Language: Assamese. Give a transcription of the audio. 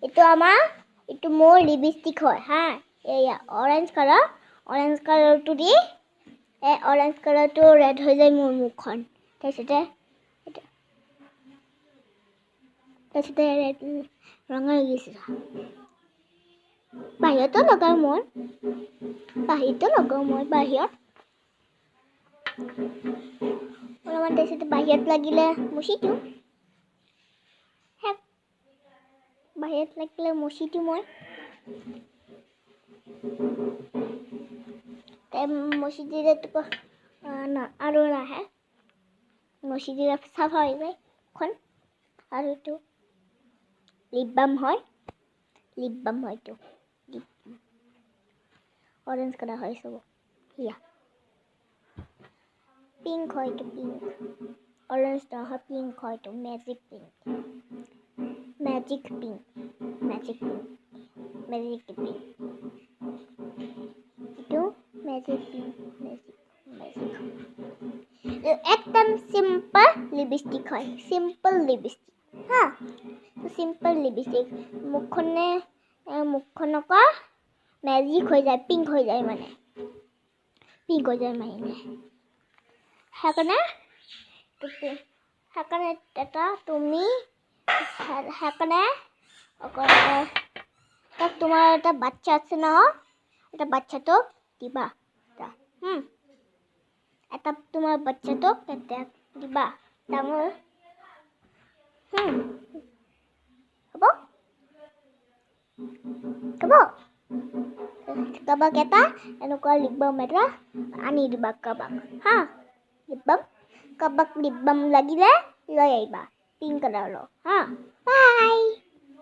এইটো আমাৰ এইটো মোৰ লিপষ্টিক হয় হা এয়া অৰেঞ্জ কালাৰটো দি অৰেঞ্জ কালাৰটো ৰেড হৈ যায় মোৰ মুখখন তাৰপিছতে ৰেড ৰঙা হৈ গৈছে বাহিৰতো লগাওঁ মই অলপমান তাৰপিছতে বাহিৰত লাগিলে মুচি দিওঁ মই মুচি দিলে আৰু নাহে মুচি দিলে চাফা হৈ যায় মুখখন আৰু এইটো লিপ বাম হয়তো অৰেঞ্জ কালাৰ হয় চব ইয়া পিংক হয়তো অৰেঞ্জ নহয় পিংক হয়তো মেজিক পিংক এইটো মেজিক পিংক একদম সিম্পল লিপষ্টিক হয় সিম্পল লিপষ্টিক মুখখনক মেজিক হৈ যায় পিংক হৈ যায় মানে সেইকাৰণে তোমাৰ এটা বাচ্চা আছে ন এটা বাচ্চাটোক দিবা তোমাৰ বাচ্চাটোক দিবা ডাঙৰ হ'ব কাবাক এটা এনেকুৱা লিপ বাম এটা আনি দিবা কাবাক হা কাবাক লিপ বাম লাগিলে লৈ আহিবা পিংক কালাৰৰ হা বাই